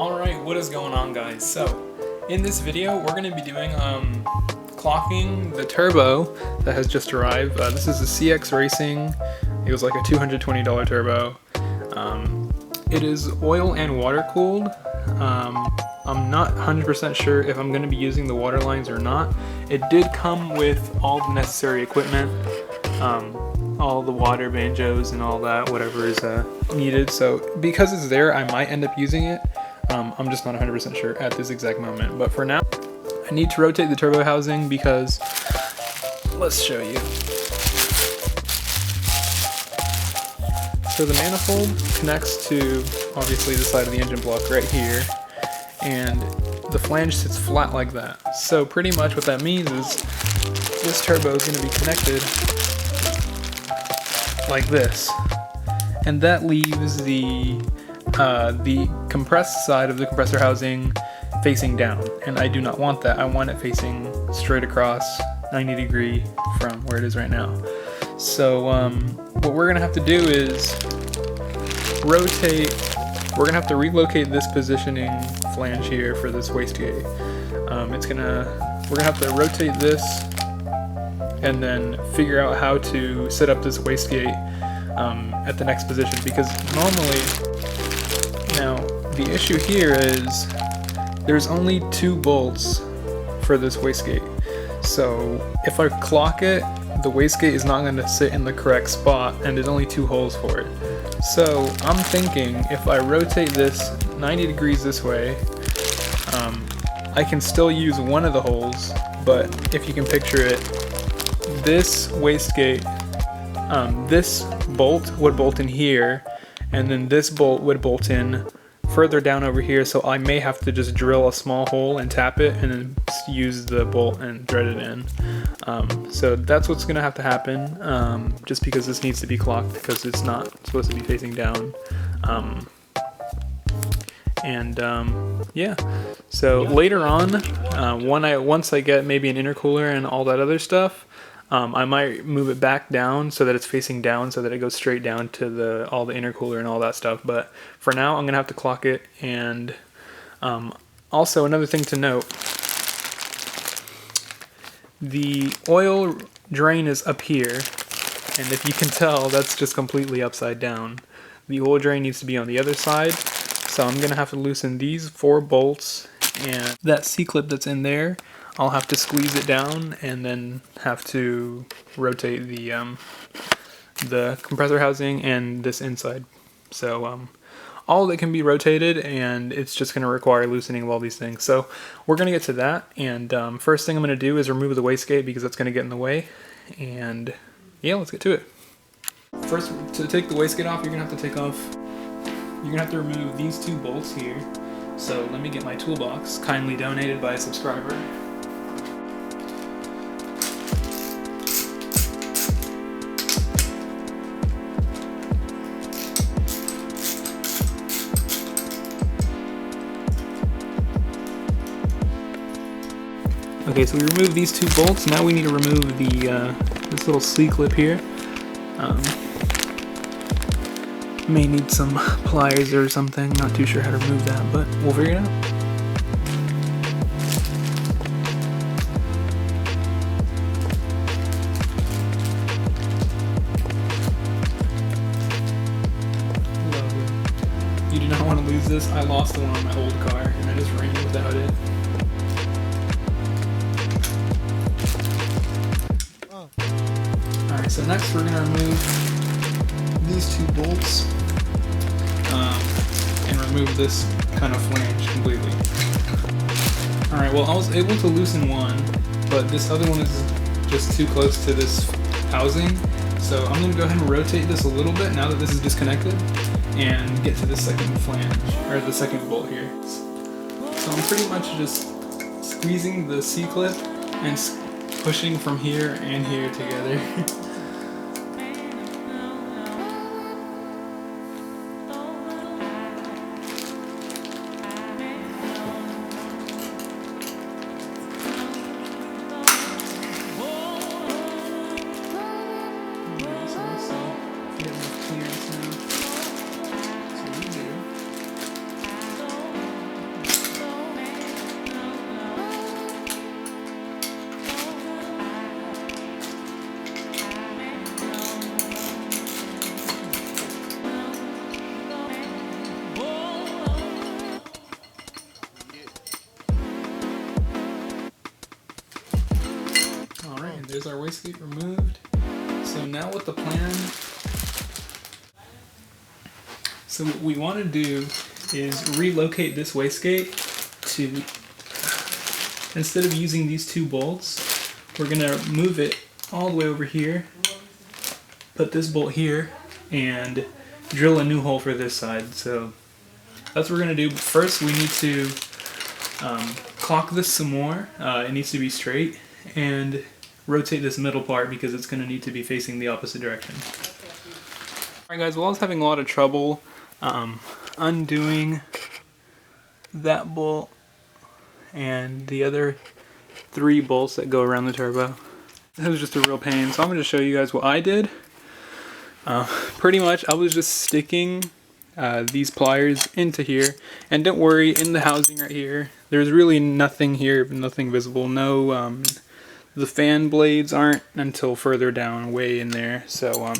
Alright, what is going on, guys? So, in this video, we're going to be doing clocking the turbo that has just arrived. This is a CX Racing. It was like a $220 turbo. It is oil and water cooled. I'm not 100% sure if I'm going to be using the water lines or not. It did come with all the necessary equipment, all the water banjos and all that, whatever is needed. So because it's there, I might end up using it. I'm just not 100% sure at this exact moment. But for now, I need to rotate the turbo housing because, let's show you. So the manifold connects to, obviously, the side of the engine block right here. And the flange sits flat like that. So pretty much what that means is this turbo is going to be connected like this. And that leaves the compressed side of the compressor housing facing down, and I do not want that. I want it facing straight across 90 degree from where it is right now. So what we're gonna have to do is rotate. We're gonna have to relocate this positioning flange here for this wastegate. We're gonna have to rotate this and then figure out how to set up this wastegate at the next position, because normally, now the issue here is there's only 2 bolts for this wastegate. So if I clock it, the wastegate is not going to sit in the correct spot, and there's only 2 holes for it. So I'm thinking if I rotate this 90 degrees this way, I can still use one of the holes, but if you can picture it, this wastegate, this bolt would bolt in here, and then this bolt would bolt in further down over here, so I may have to just drill a small hole and tap it and then use the bolt and thread it in. So that's what's going to have to happen, just because this needs to be clocked because it's not supposed to be facing down. Yeah, so later on, once I get maybe an intercooler and all that other stuff, I might move it back down so that it's facing down, so that it goes straight down to all the intercooler and all that stuff. But for now, I'm gonna have to clock it. And also another thing to note: the oil drain is up here, and if you can tell, that's just completely upside down. The oil drain needs to be on the other side, so I'm gonna have to loosen these 4 bolts, and that C-clip that's in there, I'll have to squeeze it down and then have to rotate the compressor housing and this inside. So all of it can be rotated, and it's just going to require loosening of all these things. So we're going to get to that, and first thing I'm going to do is remove the wastegate because that's going to get in the way. And yeah, let's get to it. First, to take the wastegate off, you're going to have to remove these 2 bolts here. So let me get my toolbox, kindly donated by a subscriber. Okay, so we removed these 2 bolts. Now we need to remove this little C-clip here. May need some pliers or something. Not too sure how to remove that, but we'll figure it out. Lovely. You do not want to lose this. I lost the one on my old car, and I just ran without it. Alright, so next we're going to remove these 2 bolts and remove this kind of flange completely. Alright, well I was able to loosen one, but this other one is just too close to this housing, so I'm going to go ahead and rotate this a little bit now that this is disconnected and get to the second flange, or the second bolt here. So I'm pretty much just squeezing the C-clip and pushing from here and here together. there's our wastegate removed. So now what the plan, so what we want to do is relocate this wastegate to, instead of using these two bolts, we're going to move it all the way over here, put this bolt here, and drill a new hole for this side. So that's what we're going to do. But first we need to clock this some more. It needs to be straight, and rotate this middle part because it's going to need to be facing the opposite direction. Alright guys, well I was having a lot of trouble undoing that bolt and the other 3 bolts that go around the turbo. It was just a real pain, so I'm going to show you guys what I did. Pretty much I was just sticking these pliers into here, and don't worry, in the housing right here there's really nothing here, nothing visible. No, the fan blades aren't until further down, way in there, so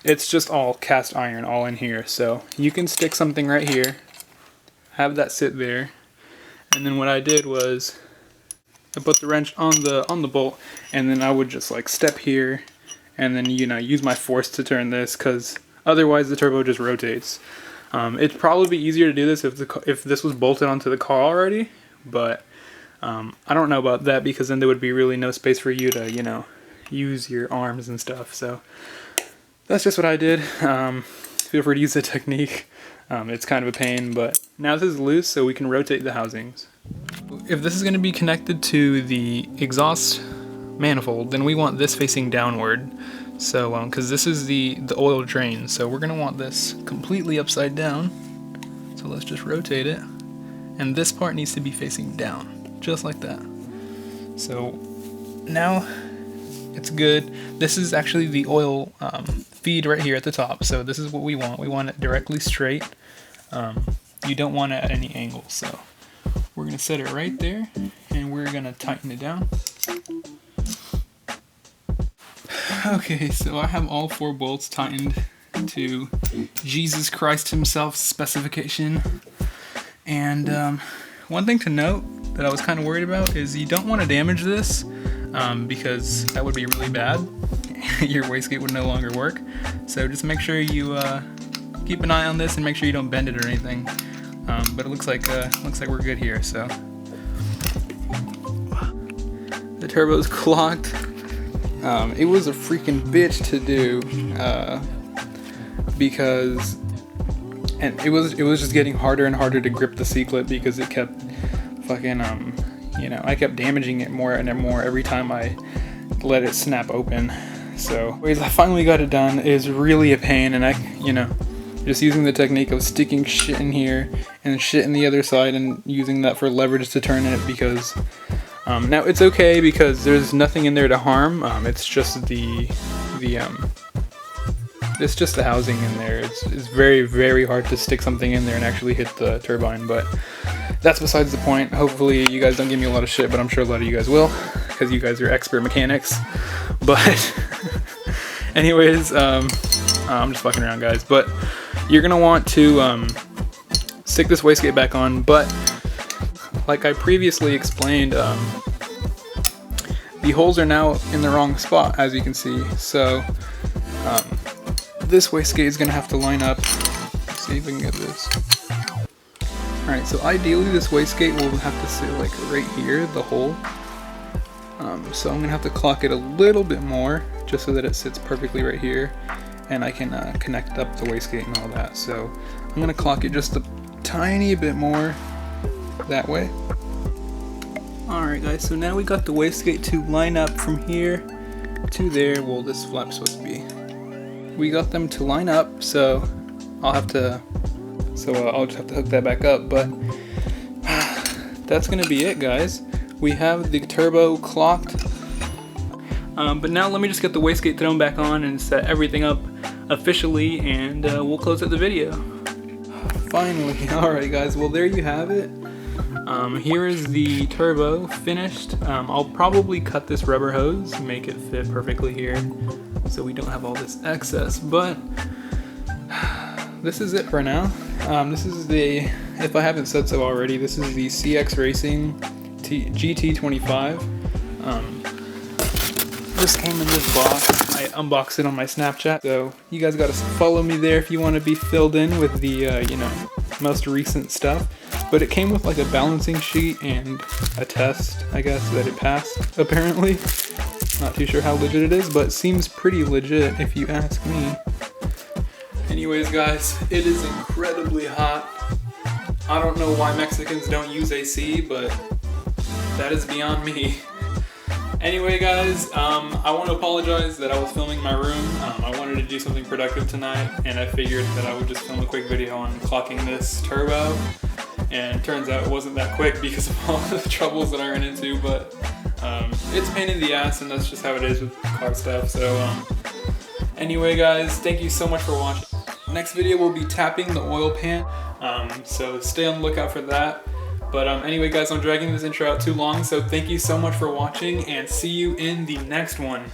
it's just all cast iron all in here. So you can stick something right here, have that sit there, and then what I did was I put the wrench on the bolt, and then I would just like step here and then, you know, use my force to turn this, because otherwise the turbo just rotates. It'd probably be easier to do this if this was bolted onto the car already, but I don't know about that, because then there would be really no space for you to, you know, use your arms and stuff. So that's just what I did. Feel free to use the technique. It's kind of a pain, but now this is loose, so we can rotate the housings. If this is going to be connected to the exhaust manifold, then we want this facing downward. So, because this is the oil drain, so we're going to want this completely upside down. So let's just rotate it, and this part needs to be facing down, just like that. So now it's good. This is actually the oil feed right here at the top, so this is what we want. We want it directly straight. You don't want it at any angle, so we're going to set it right there, and we're going to tighten it down. Okay, so I have all 4 bolts tightened to Jesus Christ himself specification. And one thing to note that I was kind of worried about is you don't want to damage this, because that would be really bad. Your wastegate would no longer work. So just make sure you keep an eye on this and make sure you don't bend it or anything. But it looks like we're good here. So the turbo's clocked. It was a freaking bitch to do, because, and it was just getting harder and harder to grip the C-clip, because it kept fucking, you know, I kept damaging it more and more every time I let it snap open. So anyways, I finally got it done. It was really a pain, and I, you know, just using the technique of sticking shit in here and shit in the other side and using that for leverage to turn it, because now it's okay because there's nothing in there to harm. It's just it's just the housing in there. It's very, very hard to stick something in there and actually hit the turbine, but that's besides the point. Hopefully you guys don't give me a lot of shit, but I'm sure a lot of you guys will, because you guys are expert mechanics. But anyways, I'm just fucking around, guys. But you're gonna want to stick this wastegate back on, but like I previously explained, the holes are now in the wrong spot, as you can see. So this wastegate is going to have to line up. Let's see if we can get this. Alright, so ideally this wastegate will have to sit like right here, the hole. So I'm going to have to clock it a little bit more, just so that it sits perfectly right here, and I can connect up the wastegate and all that. So I'm going to clock it just a tiny bit more that way. Alright guys, so now we got the wastegate to line up from here to there. Well, this flap's supposed to be. We got them to line up, so I'll just have to hook that back up, but that's gonna be it, guys. We have the turbo clocked, but now let me just get the wastegate thrown back on and set everything up officially, and we'll close out the video. Finally. Alright guys, well there you have it. Here is the turbo finished. I'll probably cut this rubber hose, make it fit perfectly here, so we don't have all this excess, but this is it for now. This is the, if I haven't said so already, this is the CX Racing GT25. this came in this box. I unboxed it on my Snapchat, so you guys gotta follow me there if you want to be filled in with the, you know, most recent stuff. But it came with like a balancing sheet and a test, I guess, that it passed, apparently. Not too sure how legit it is, but it seems pretty legit if you ask me. Anyways, guys, it is incredibly hot. I don't know why Mexicans don't use AC, but that is beyond me. Anyway, guys, I want to apologize that I was filming my room. I wanted to do something productive tonight, and I figured that I would just film a quick video on clocking this turbo. And it turns out it wasn't that quick because of all the troubles that I ran into, but it's a pain in the ass, and that's just how it is with car stuff. So anyway, guys, thank you so much for watching. Next video will be tapping the oil pan, so stay on the lookout for that. But anyway, guys, I'm dragging this intro out too long, so thank you so much for watching, and see you in the next one.